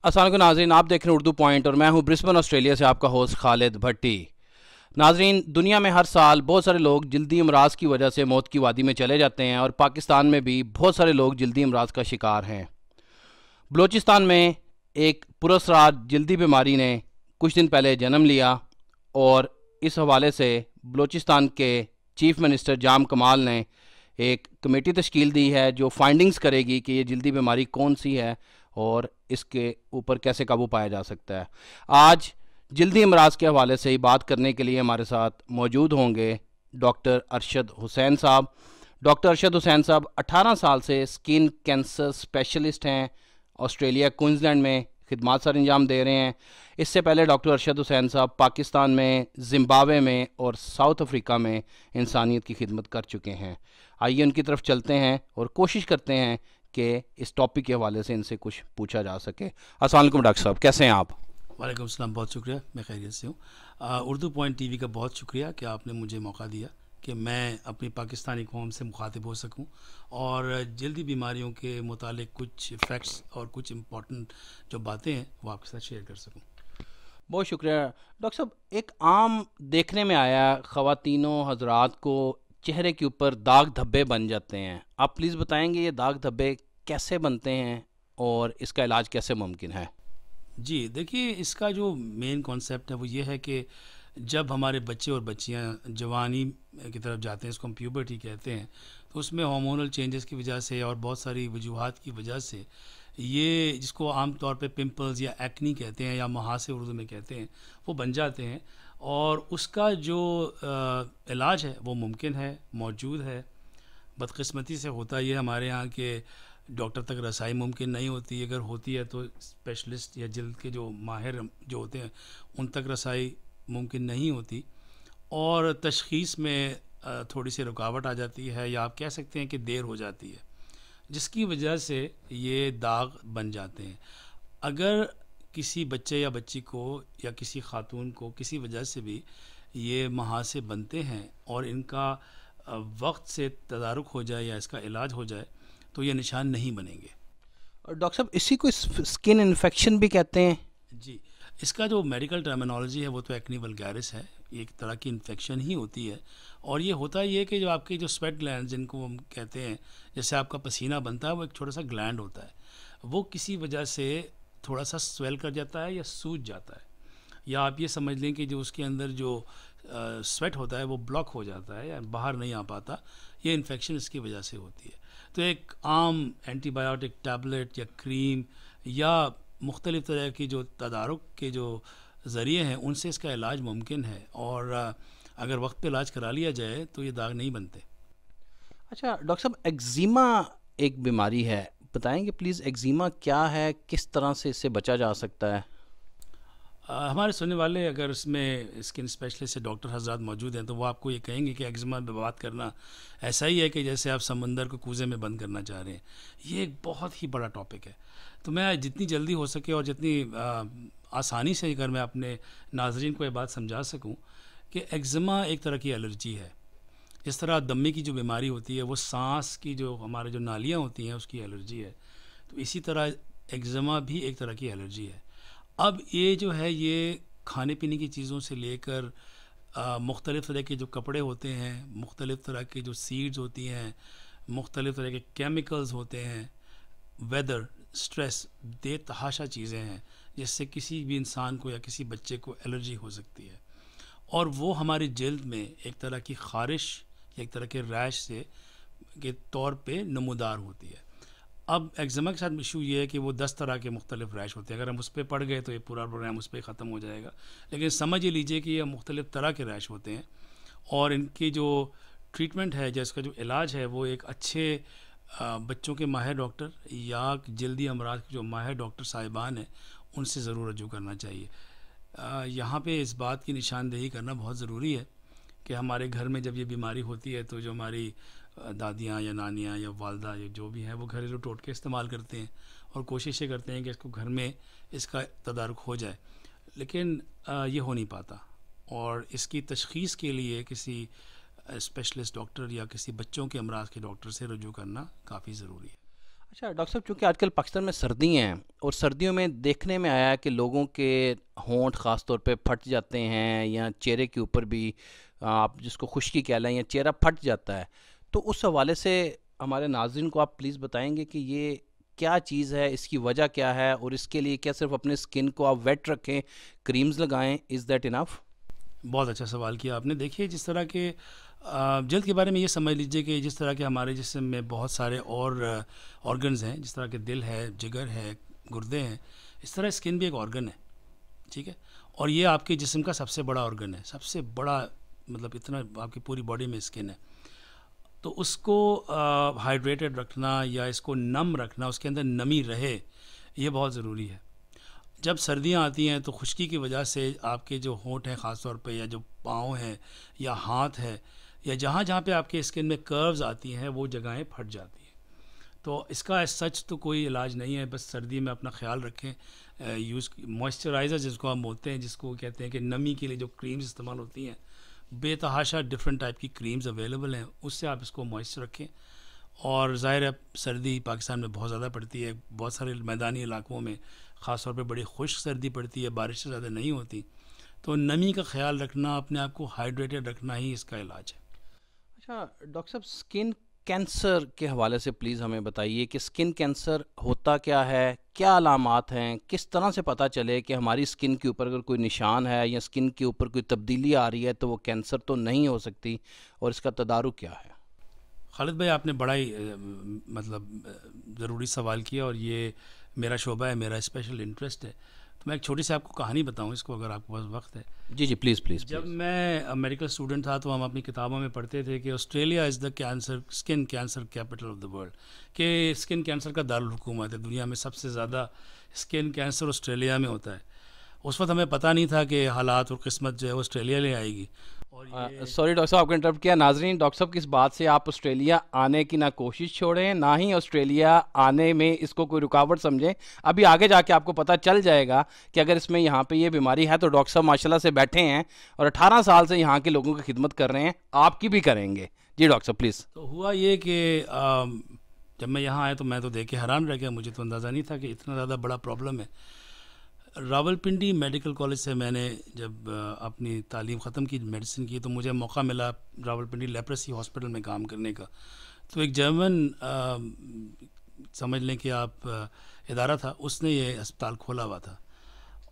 अस्सलाम वालेकुम नाज़रीन, आप देख रहे हैं उर्दू पॉइंट और मैं हूं ब्रिस्बेन ऑस्ट्रेलिया से आपका होस्ट खालिद भट्टी। नाज़रीन, दुनिया में हर साल बहुत सारे लोग जल्दी अमराज की वजह से मौत की वादी में चले जाते हैं और पाकिस्तान में भी बहुत सारे लोग जल्दी अमराज का शिकार हैं। बलूचिस्तान में एक पुरअसरार जल्दी बीमारी ने कुछ दिन पहले जन्म लिया और इस हवाले से बलूचिस्तान के चीफ मिनिस्टर जाम कमाल ने एक कमेटी तश्कील दी है जो फाइंडिंग्स करेगी कि ये जल्दी बीमारी कौन सी है और इसके ऊपर कैसे काबू पाया जा सकता है। आज जल्दी अमराज के हवाले से ही बात करने के लिए हमारे साथ मौजूद होंगे डॉक्टर अरशद हुसैन साहब। डॉक्टर अरशद हुसैन साहब 18 साल से स्किन कैंसर स्पेशलिस्ट हैं, ऑस्ट्रेलिया क्वींसलैंड में खिदमत सर अंजाम दे रहे हैं। इससे पहले डॉक्टर अरशद हुसैन साहब पाकिस्तान में, ज़िम्बाब्वे में और साउथ अफ्रीका में इंसानियत की खिदमत कर चुके हैं। आइए उनकी तरफ चलते हैं और कोशिश करते हैं कि इस टॉपिक के हवाले से इनसे कुछ पूछा जा सके। अस्सलाम वालेकुम डॉक्टर साहब, कैसे हैं आप? वालेकुम सलाम, बहुत शुक्रिया, मैं खैरियत से हूँ। उर्दू पॉइंट टीवी का बहुत शुक्रिया कि आपने मुझे मौका दिया कि मैं अपनी पाकिस्तानी कौम से मुखातिब हो सकूं और जल्दी बीमारियों के मुतालिक कुछ फैक्ट्स और कुछ इम्पॉर्टेंट जो बातें हैं वो आपके साथ शेयर कर सकूं। बहुत शुक्रिया डॉक्टर साहब। एक आम देखने में आया ख़वातीनों हजरात को चेहरे के ऊपर दाग धब्बे बन जाते हैं। आप प्लीज़ बताएंगे ये दाग धब्बे कैसे बनते हैं और इसका इलाज कैसे मुमकिन है? जी देखिए, इसका जो मेन कॉन्सेप्ट है वो ये है कि जब हमारे बच्चे और बच्चियां जवानी की तरफ जाते हैं, इसको हम प्यूबर्टी कहते हैं, तो उसमें हार्मोनल चेंजेस की वजह से और बहुत सारी वजूहात की वजह से ये, जिसको आम तौर पे पिंपल्स या एक्नी कहते हैं या मुहासे उर्दू में कहते हैं, वो बन जाते हैं। और उसका जो इलाज है वो मुमकिन है, मौजूद है। बदकिस्मती से होता ये हमारे यहाँ के डॉक्टर तक रसाई मुमकिन नहीं होती। अगर होती है तो स्पेशलिस्ट या जल्द के जो माहिर जो होते हैं उन तक रसाई मुमकिन नहीं होती और तशख़ीस में थोड़ी सी रुकावट आ जाती है या आप कह सकते हैं कि देर हो जाती है, जिसकी वजह से ये दाग बन जाते हैं। अगर किसी बच्चे या बच्ची को या किसी खातून को किसी वजह से भी ये महासे बनते हैं और इनका वक्त से तदारुक हो जाए या इसका इलाज हो जाए तो ये निशान नहीं बनेंगे। और डॉक्टर साहब, इसी को स्किन इन्फेक्शन भी कहते हैं? जी, इसका जो मेडिकल टर्मिनोलॉजी है वो तो एक्नी वल्गैरिस है, एक तरह की इन्फेक्शन ही होती है। और ये होता ये है कि जो आपके जो स्वेट ग्लैंड जिनको हम कहते हैं, जैसे आपका पसीना बनता है, वो एक छोटा सा ग्लैंड होता है, वो किसी वजह से थोड़ा सा स्वेल कर जाता है या सूज जाता है, या आप ये समझ लें कि जो उसके अंदर जो स्वेट होता है वो ब्लॉक हो जाता है या बाहर नहीं आ पाता। ये इन्फेक्शन इसकी वजह से होती है। तो एक आम एंटीबायोटिक टैबलेट या क्रीम या मुख्तलिफ़ तरह की जो तदारुक के जो ज़रिए हैं उनसे इसका इलाज मुमकिन है और अगर वक्त पे इलाज करा लिया जाए तो ये दाग नहीं बनते। अच्छा डॉक्टर साहब, एक्जिमा एक बीमारी है, बताएंगे प्लीज़ एक्जिमा क्या है, किस तरह से इससे बचा जा सकता है? हमारे सुनने वाले अगर इसमें स्किन स्पेशलिस्ट से डॉक्टर हजरात मौजूद हैं तो वो आपको ये कहेंगे कि एक्जिमा पे बात करना ऐसा ही है कि जैसे आप समंदर को कूज़े में बंद करना चाह रहे हैं। ये एक बहुत ही बड़ा टॉपिक है। तो मैं जितनी जल्दी हो सके और जितनी आसानी से अगर मैं अपने नाजरीन को ये बात समझा सकूँ कि एक्जिमा एक तरह की एलर्जी है। जिस तरह दमे की जो बीमारी होती है वो सांस की जो हमारे जो नालियाँ होती हैं उसकी एलर्जी है, तो इसी तरह एक्जिमा भी एक तरह की एलर्जी है। अब ये जो है ये खाने पीने की चीज़ों से लेकर मुख्तलिफ़ तरह के जो कपड़े होते हैं, मुख्तलिफ़ तरह के जो सीड्स होती हैं, मुख्तलिफ़ तरह के केमिकल्स होते हैं, वेदर, स्ट्रेस, बेतहाशा चीज़ें हैं जिससे किसी भी इंसान को या किसी बच्चे को एलर्जी हो सकती है और वो हमारी जल्द में एक तरह की ख़ारिश या एक तरह के रैश से के तौर पे नमूदार होती है। अब एक्जिमा के साथ इशू ये है कि वो 10 तरह के मुख्तलिफ रैश होते हैं। अगर हम उस पर पड़ गए तो ये पूरा प्रोग्राम उस पर ख़त्म हो जाएगा, लेकिन समझ लीजिए कि ये मुख्तलिफ तरह के रैश होते हैं और इनकी जो ट्रीटमेंट है, जिसका जो इलाज है, वो एक अच्छे बच्चों के माहिर डॉक्टर या जल्दी अमराज के जो माहिर डॉक्टर साहिबान हैं उनसे ज़रूर रजू करना चाहिए। यहाँ पे इस बात की निशानदेही करना बहुत ज़रूरी है कि हमारे घर में जब ये बीमारी होती है तो जो हमारी दादियाँ या नानियाँ या वालदा या जो भी हैं वो घरेलू टोटके इस्तेमाल करते हैं और कोशिश ये करते हैं कि इसको घर में इसका तदारुक हो जाए, लेकिन ये हो नहीं पाता और इसकी तशख़ीस के लिए किसी स्पेशलिस्ट डॉक्टर या किसी बच्चों के अमराज के डॉक्टर से रजू करना काफ़ी ज़रूरी है। अच्छा डॉक्टर साहब, चूँकि आजकल पाकिस्तान में सर्दी हैं और सर्दियों में देखने में आया है कि लोगों के होंठ ख़ास तौर पे फट जाते हैं, या चेहरे के ऊपर भी आप जिसको खुश्की कह लें, या चेहरा फट जाता है। तो उस हवाले से हमारे नाज़रीन को आप प्लीज़ बताएंगे कि ये क्या चीज़ है, इसकी वजह क्या है, और इसके लिए क्या सिर्फ अपने स्किन को आप वेट रखें, क्रीम्स लगाएं, इज़ दैट इनफ? बहुत अच्छा सवाल किया आपने। देखिए, जिस तरह के जल्द के बारे में ये समझ लीजिए कि जिस तरह के हमारे जिस्म में बहुत सारे और ऑर्गन्स हैं, जिस तरह के दिल है, जिगर है, गुर्दे हैं, इस तरह स्किन भी एक ऑर्गन है। ठीक है। और ये आपके जिस्म का सबसे बड़ा ऑर्गन है, सबसे बड़ा, मतलब इतना आपकी पूरी बॉडी में स्किन है। तो उसको हाइड्रेटेड रखना या इसको नम रखना, उसके अंदर नमी रहे, ये बहुत ज़रूरी है। जब सर्दियाँ आती हैं तो खुश्की की वजह से आपके जो होंठ हैं ख़ास तौर पे, या जो पाँव हैं या हाथ है, या जहाँ जहाँ पे आपके स्किन में कर्व्स आती हैं, वो जगहें फट जाती हैं। तो इसका एज सच तो कोई इलाज नहीं है, बस सर्दी में अपना ख्याल रखें। यूज़ मॉइस्चराइज़र जिसको हम बोलते हैं, जिसको कहते हैं कि नमी के लिए जो क्रीम्स इस्तेमाल होती हैं, बेतहाशा डिफरेंट टाइप की क्रीम्स अवेलेबल हैं, उससे आप इसको मॉइस्चर रखें। और ज़ाहिर है सर्दी पाकिस्तान में बहुत ज़्यादा पड़ती है, बहुत सारे मैदानी इलाकों में ख़ास तौर पे बड़ी खुश्क सर्दी पड़ती है, बारिश ज़्यादा नहीं होती। तो नमी का ख्याल रखना, अपने आप को हाइड्रेटेड रखना ही इसका इलाज है। अच्छा डॉक्टर साहब, स्किन कैंसर के हवाले से प्लीज़ हमें बताइए कि स्किन कैंसर होता क्या है, क्या अलामात हैं, किस तरह से पता चले कि हमारी स्किन के ऊपर अगर कोई निशान है या स्किन के ऊपर कोई तब्दीली आ रही है तो वो कैंसर तो नहीं हो सकती, और इसका तदारुक क्या है? खालिद भाई, आपने बड़ा ही ज़रूरी सवाल किया, और ये मेरा शोबा है, मेरा स्पेशल इंटरेस्ट है। तो मैं एक छोटी सी आपको कहानी बताऊं इसको, अगर आपके पास वक्त है। जी जी, प्लीज़ प्लीज़ जब प्लीज़। मैं मेडिकल स्टूडेंट था तो हम अपनी किताबों में पढ़ते थे कि Australia is the skin cancer capital of the world, कि स्किन कैंसर का दारुल हुकूमत है, दुनिया में सबसे ज़्यादा स्किन कैंसर ऑस्ट्रेलिया में होता है। उस वक्त हमें पता नहीं था कि हालात और किस्मत जो है ऑस्ट्रेलिया ले आएगी। और ये सॉरी डॉक्टर साहब, आपको इंटरप्ट किया। नाजरीन, डॉक्टर साहब किस बात से आप ऑस्ट्रेलिया आने की ना कोशिश छोड़ें, ना ही ऑस्ट्रेलिया आने में इसको कोई रुकावट समझें। अभी आगे जाके आपको पता चल जाएगा कि अगर इसमें यहाँ पे ये बीमारी है तो डॉक्टर साहब माशाल्लाह से बैठे हैं और 18 साल से यहाँ के लोगों की खिदमत कर रहे हैं, आपकी भी करेंगे। जी डॉक्टर साहब प्लीज़। तो हुआ ये कि जब मैं यहाँ आया तो मैं तो देख के हैरान रह गया, मुझे तो अंदाज़ा नहीं था कि इतना ज़्यादा बड़ा प्रॉब्लम है। रावलपिंडी मेडिकल कॉलेज से मैंने जब अपनी तालीम ख़त्म की, मेडिसिन की, तो मुझे मौका मिला रावलपिंडी लेप्रेसी हॉस्पिटल में काम करने का। तो एक जर्मन समझ लें कि आप इदारा था, उसने ये अस्पताल खोला हुआ था,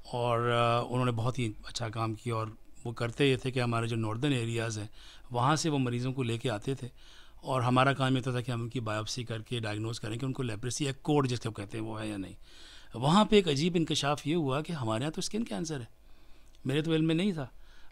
और उन्होंने बहुत ही अच्छा काम किया। और वो करते ये थे कि हमारे जो नॉर्दर्न एरियाज़ हैं वहाँ से वो मरीज़ों को लेके आते थे, और हमारा काम ये था कि हम उनकी बायोप्सी करके डायग्नोस करें कि उनको लेप्रेसी या कोड जिसको कहते हैं वो है या नहीं। वहाँ पे एक अजीब इंकशाफ ये हुआ कि हमारे यहाँ तो स्किन कैंसर है, मेरे तो इल्म में नहीं था।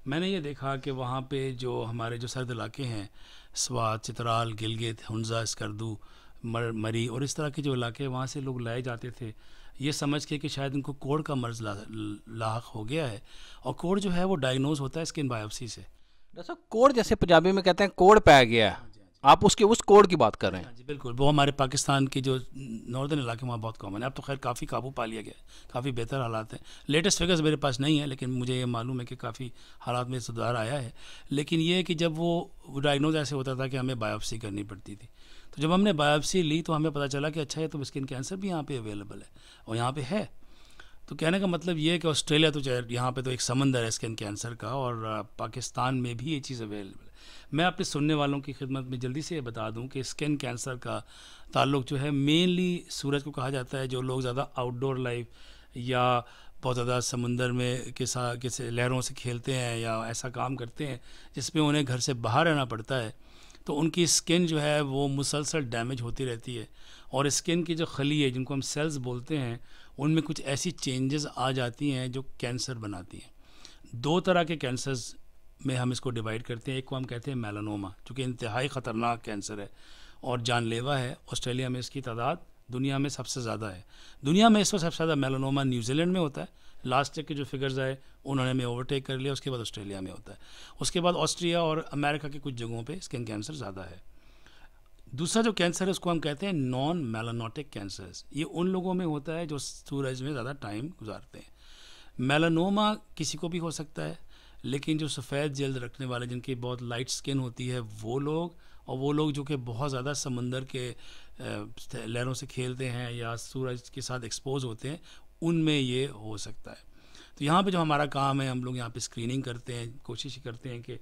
मैंने ये देखा कि वहाँ पे जो हमारे जो सर्द इलाके हैं, स्वात, चित्राल, गिलगित, हुंजा, स्कर्दू, मरी और इस तरह के जो इलाके, वहाँ से लोग लाए जाते थे ये समझ के कि शायद उनको कोढ़ का मर्ज़ लाहक हो गया है। और कोढ़ जो है वो डायग्नोज होता है स्किन बायोप्सी से। डॉक्टर साहब, कोड़ जैसे पंजाबी में कहते हैं कोड़ पै गया है, आप उसके उस कोड़ की बात कर रहे हाँ हैं? जी बिल्कुल, वो हमारे पाकिस्तान के जो नॉर्दर्न इलाके वहाँ बहुत कॉमन है। अब तो खैर काफ़ी काबू पा लिया गया है, काफ़ी बेहतर हालात हैं। लेटेस्ट फिगर्स मेरे पास नहीं है, लेकिन मुझे ये मालूम है कि काफ़ी हालात में सुधार आया है। लेकिन ये है कि जब वो डायग्नोज ऐसे होता था कि हमें बायोप्सी करनी पड़ती थी, तो जब हमने बायोप्सी ली तो हमें पता चला कि अच्छा है, तो स्किन कैंसर भी यहाँ पर अवेलेबल है और यहाँ पर है। तो कहने का मतलब ये है कि ऑस्ट्रेलिया तो चाहे यहाँ पे तो एक समंदर है स्किन कैंसर का, और पाकिस्तान में भी ये चीज़ अवेलेबल है। मैं अपने सुनने वालों की खिदमत में जल्दी से ये बता दूं कि स्किन कैंसर का ताल्लुक जो है मेनली सूरज को कहा जाता है। जो लोग ज़्यादा आउटडोर लाइफ या बहुत ज़्यादा समंदर में किसी लहरों से खेलते हैं या ऐसा काम करते हैं जिसमें उन्हें घर से बाहर रहना पड़ता है, तो उनकी स्किन जो है वो मुसलसल डैमेज होती रहती है। और स्किन की जो खली है, जिनको हम सेल्स बोलते हैं, उनमें कुछ ऐसी चेंजेस आ जाती हैं जो कैंसर बनाती हैं। दो तरह के कैंसर्स में हम इसको डिवाइड करते हैं। एक को हम कहते हैं मेलानोमा, जो कि इंतहाई ख़तरनाक कैंसर है और जानलेवा है। ऑस्ट्रेलिया में इसकी तादाद दुनिया में सबसे ज़्यादा है। दुनिया में इस वक्त सबसे ज़्यादा मेलानोमा न्यूजीलैंड में होता है। लास्ट ईयर के जो फिगर्स आए उन्होंने में ओवरटेक कर लिया। उसके बाद ऑस्ट्रेलिया में होता है, उसके बाद ऑस्ट्रिया और अमेरिका के कुछ जगहों पे स्किन कैंसर ज़्यादा है। दूसरा जो कैंसर है उसको हम कहते हैं नॉन मेलानोटिक कैंसर्स। ये उन लोगों में होता है जो सूरज में ज़्यादा टाइम गुजारते हैं। मेलानोमा किसी को भी हो सकता है, लेकिन जो सफ़ेद जल्द रखने वाले, जिनकी बहुत लाइट स्किन होती है, वो लोग, और वो लोग जो कि बहुत ज़्यादा समंदर के लहरों से खेलते हैं या सूरज के साथ एक्सपोज होते हैं, उनमें ये हो सकता है। तो यहाँ पे जो हमारा काम है, हम लोग यहाँ पे स्क्रीनिंग करते हैं, कोशिश करते हैं कि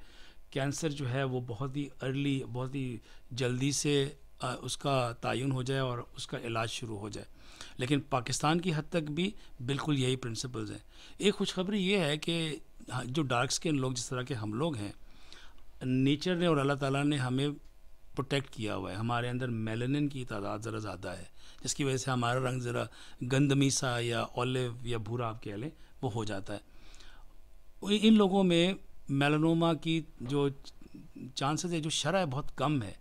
कैंसर जो है वो बहुत ही अर्ली, बहुत ही जल्दी से उसका तयन हो जाए और उसका इलाज शुरू हो जाए। लेकिन पाकिस्तान की हद तक भी बिल्कुल यही प्रिंसिपल्स हैं। एक खुशखबरी ये है कि जो डार्क स्किन लोग, जिस तरह के हम लोग हैं, नेचर ने और अल्लाह ताला ने हमें प्रोटेक्ट किया हुआ है। हमारे अंदर मेलानिन की तादाद ज़रा ज़्यादा है, जिसकी वजह से हमारा रंग ज़रा गंदमी सा या ऑलिव या भूरा आप कह लें वो हो जाता है। इन लोगों में मेलानोमा की जो चांसेस है, जो शरह है, बहुत कम है।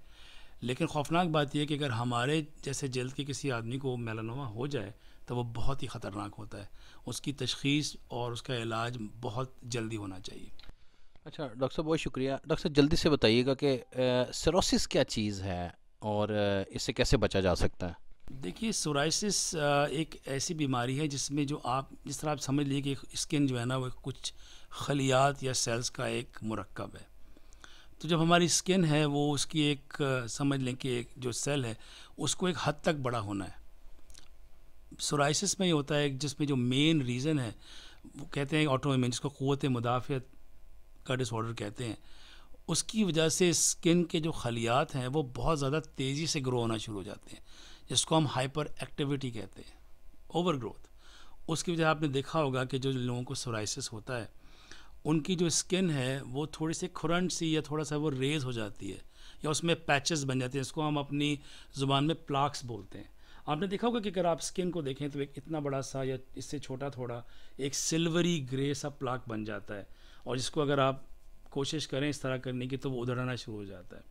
लेकिन खौफनाक बात यह है कि अगर हमारे जैसे जल्द के किसी आदमी को मेलानोमा हो जाए तो वो बहुत ही ख़तरनाक होता है। उसकी तशख़ीस और उसका इलाज बहुत जल्दी होना चाहिए। अच्छा डॉक्टर साहब, बहुत शुक्रिया। डॉक्टर साहब जल्दी से बताइएगा कि सिरोसिस क्या चीज़ है और इससे कैसे बचा जा सकता है? देखिए, सोराइसिस एक ऐसी बीमारी है जिसमें जो आप जिस तरह आप समझ लीजिए कि स्किन जो है ना वो कुछ खलियात या सेल्स का एक मुरक्कब है। तो जब हमारी स्किन है वो उसकी एक समझ लें कि एक जो सेल है उसको एक हद तक बड़ा होना है। सोराइसिस में ये होता है जिसमें जो मेन रीज़न है वो कहते हैं ऑटोइम्यून, जिसको क़ुव्वत मुदाफ़ियत का डिसऑर्डर कहते हैं। उसकी वजह से स्किन के जो खलियात हैं वो बहुत ज़्यादा तेज़ी से ग्रो होना शुरू हो जाते हैं, जिसको हम हाइपर एक्टिविटी कहते हैं, ओवर ग्रोथ। उसकी वजह आपने देखा होगा कि जो लोगों को सोराइसिस होता है उनकी जो स्किन है वो थोड़ी सी खुरंट सी या थोड़ा सा वो रेज हो जाती है या उसमें पैचेस बन जाते हैं, इसको हम अपनी ज़ुबान में प्लाक्स बोलते हैं। आपने देखा होगा कि अगर आप स्किन को देखें तो एक इतना बड़ा सा या इससे छोटा थोड़ा एक सिल्वरी ग्रे सा प्लाक बन जाता है, और जिसको अगर आप कोशिश करें इस तरह करने की तो वो उधड़ना शुरू हो जाता है।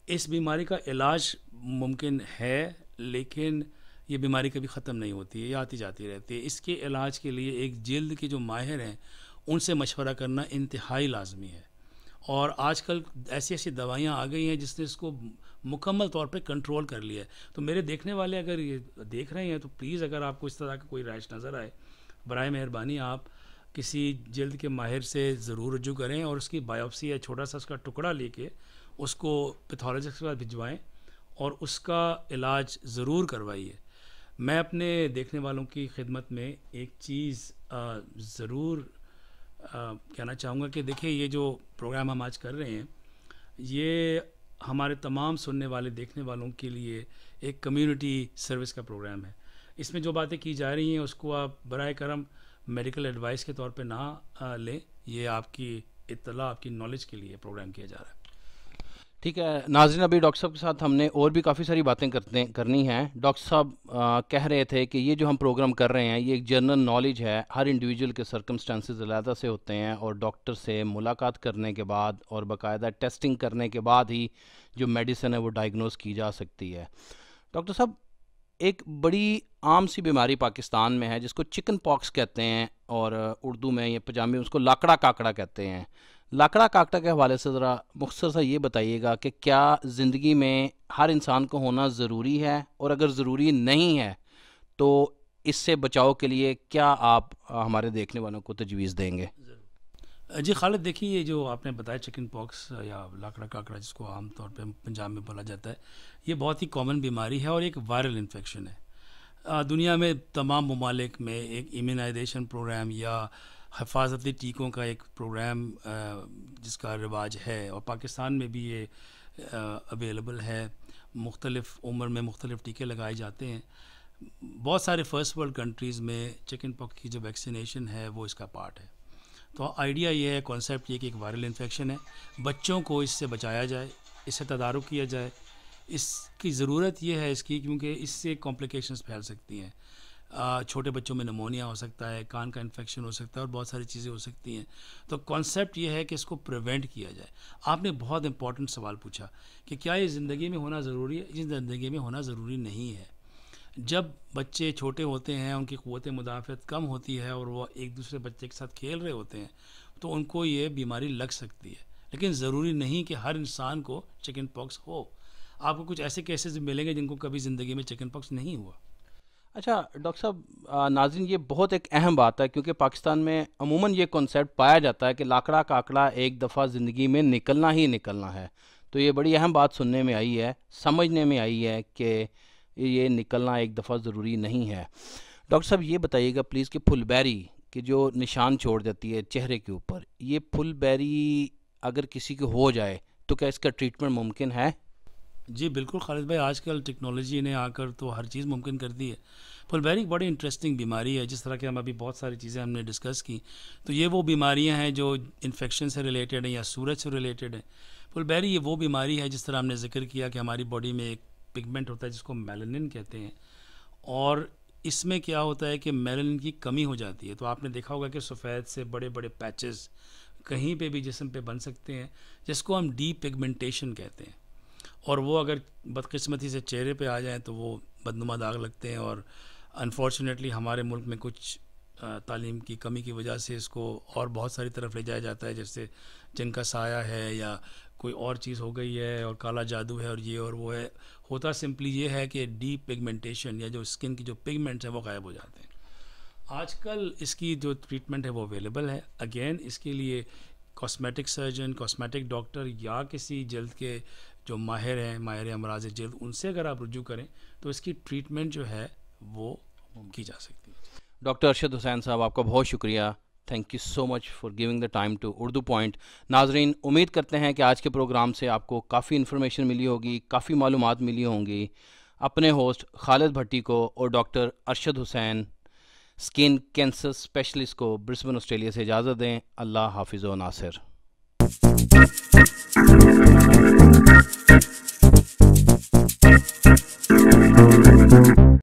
इस बीमारी का इलाज मुमकिन है, लेकिन ये बीमारी कभी ख़त्म नहीं होती है, ये आती जाती रहती है। इसके इलाज के लिए एक जल्द के जो माहिर हैं उनसे मशवरा करना इंतहाई लाजमी है। और आजकल ऐसी ऐसी दवाइयाँ आ गई हैं जिसने इसको मुकम्मल तौर पे कंट्रोल कर लिया है। तो मेरे देखने वाले अगर ये देख रहे हैं तो प्लीज़, अगर आपको इस तरह का कोई रैश नज़र आए, बराए मेहरबानी आप किसी जल्द के माहिर से ज़रूर रुजू करें और उसकी बायोप्सी या छोटा सा उसका टुकड़ा लेके उसको पैथोलॉजिस्ट के पास भिजवाएँ और उसका इलाज ज़रूर करवाइए। मैं अपने देखने वालों की खिदमत में एक चीज़ ज़रूर कहना चाहूँगा कि देखिए, ये जो प्रोग्राम हम आज कर रहे हैं ये हमारे तमाम सुनने वाले देखने वालों के लिए एक कम्युनिटी सर्विस का प्रोग्राम है। इसमें जो बातें की जा रही हैं उसको आप बराए करम मेडिकल एडवाइस के तौर पे ना लें। ये आपकी इत्तला, आपकी नॉलेज के लिए प्रोग्राम किया जा रहा है। ठीक है नाज़रीन, अभी डॉक्टर साहब के साथ हमने और भी काफ़ी सारी बातें करनी हैं। डॉक्टर साहब कह रहे थे कि ये जो हम प्रोग्राम कर रहे हैं ये एक जनरल नॉलेज है, हर इंडिविजुअल के सर्कमस्टांसेस अलग से होते हैं और डॉक्टर से मुलाकात करने के बाद और बाकायदा टेस्टिंग करने के बाद ही जो मेडिसिन है वो डायग्नोस की जा सकती है। डॉक्टर साहब, एक बड़ी आम सी बीमारी पाकिस्तान में है जिसको चिकन पॉक्स कहते हैं और उर्दू में या पंजाबी में उसको लाकड़ा काकड़ा कहते हैं। लाकड़ा काकड़ा के हवाले से ज़रा मुख्तसर सा ये बताइएगा कि क्या ज़िंदगी में हर इंसान को होना ज़रूरी है, और अगर ज़रूरी नहीं है तो इससे बचाव के लिए क्या आप हमारे देखने वालों को तजवीज़ देंगे? जी खालिद, देखिए ये जो आपने बताया चिकन पॉक्स या लाकड़ा काकड़ा जिसको आमतौर पे पंजाब में बोला जाता है, ये बहुत ही कॉमन बीमारी है और एक वायरल इन्फेक्शन है। दुनिया में तमाम ममालिक में एक इम्यूनाइजेशन प्रोग्राम या हिफाजती टीकों का एक प्रोग्राम जिसका रिवाज है, और पाकिस्तान में भी ये अवेलेबल है। मुख्तलिफ़ उम्र में मुख्तलिफ़ टीके लगाए जाते हैं। बहुत सारे फ़र्स्ट वर्ल्ड कंट्रीज़ में चिकन पॉक्स की जो वैक्सीनेशन है वो इसका पार्ट है। तो आइडिया ये है, कॉन्सेप्ट ये कि एक वायरल इन्फेक्शन है, बच्चों को इससे बचाया जाए, इससे तदारुक किया जाए। इसकी ज़रूरत ये है इसकी क्योंकि इससे कॉम्प्लिकेशंस फैल सकती हैं। छोटे बच्चों में निमोनिया हो सकता है, कान का इन्फेक्शन हो सकता है और बहुत सारी चीज़ें हो सकती हैं। तो कॉन्सेप्ट ये है कि इसको प्रिवेंट किया जाए। आपने बहुत इंपॉर्टेंट सवाल पूछा कि क्या ये ज़िंदगी में होना ज़रूरी है? ये ज़िंदगी में होना ज़रूरी नहीं है। जब बच्चे छोटे होते हैं, उनकी क़ुव्वत मुदाफ़ियत कम होती है और वो एक दूसरे बच्चे के साथ खेल रहे होते हैं तो उनको ये बीमारी लग सकती है, लेकिन ज़रूरी नहीं कि हर इंसान को चिकन पॉक्स हो। आपको कुछ ऐसे केसेस मिलेंगे जिनको कभी ज़िंदगी में चिकन पॉक्स नहीं हुआ। अच्छा डॉक्टर साहब, नाज़रीन ये बहुत एक अहम बात है क्योंकि पाकिस्तान में अमूमन ये कॉन्सेप्ट पाया जाता है कि लाकड़ा काकड़ा एक दफ़ा ज़िंदगी में निकलना ही निकलना है। तो ये बड़ी अहम बात सुनने में आई है, समझने में आई है कि ये निकलना एक दफ़ा ज़रूरी नहीं है। डॉक्टर साहब ये बताइएगा प्लीज़ कि फुलबेरी के जो निशान छोड़ जाती है चेहरे के ऊपर, ये फुलबेरी अगर किसी को हो जाए तो क्या इसका ट्रीटमेंट मुमकिन है? जी बिल्कुल खालिद भाई, आजकल टेक्नोलॉजी ने आकर तो हर चीज़ मुमकिन कर दी है। फुलबेरी एक बड़ी इंटरेस्टिंग बीमारी है, जिस तरह के हम अभी बहुत सारी चीज़ें हमने डिस्कस की, तो ये वो बीमारियां हैं जो इन्फेक्शन से रिलेटेड हैं या सूरज से रिलेटेड हैं। फुलबेरी ये वो बीमारी है जिस तरह हमने जिक्र किया कि हमारी बॉडी में एक पिगमेंट होता है जिसको मेलानिन कहते हैं, और इसमें क्या होता है कि मेलानिन की कमी हो जाती है। तो आपने देखा होगा कि सफ़ेद से बड़े बड़े पैचेस कहीं पे भी जिस्म पे बन सकते हैं, जिसको हम डी पिगमेंटेशन कहते हैं, और वो अगर बदकिस्मती से चेहरे पे आ जाएं तो वो बदनुमा दाग लगते हैं। और अनफॉर्चुनेटली हमारे मुल्क में कुछ तालीम की कमी की वजह से इसको और बहुत सारी तरफ ले जाया जाता है, जैसे जिनका साया है या कोई और चीज़ हो गई है और काला जादू है और ये और वो है। होता सिंपली ये है कि डी पिगमेंटेशन या जो स्किन की जो पिगमेंट्स हैं वो गायब हो जाते हैं। आजकल इसकी जो ट्रीटमेंट है वो अवेलेबल है। अगेन इसके लिए कॉस्मेटिक सर्जन, कॉस्मेटिक डॉक्टर या किसी जल्द के जो माहिर हैं, माहिर अमराज जल्द, उनसे अगर आप रुजू करें तो इसकी ट्रीटमेंट जो है वो की जा सकती है। डॉक्टर अरशद हुसैन साहब, आपका बहुत शुक्रिया। Thank you so much for giving the time to Urdu Point. नाजरीन, उम्मीद करते हैं कि आज के प्रोग्राम से आपको काफ़ी इन्फॉर्मेशन मिली होगी, काफ़ी मालूमात मिली होंगी। अपने होस्ट खालिद भट्टी को और doctor Arshad Hussain skin cancer specialist को ब्रिस्बेन ऑस्ट्रेलिया से इजाज़त दें। अल्लाह हाफिज़ व नासिर।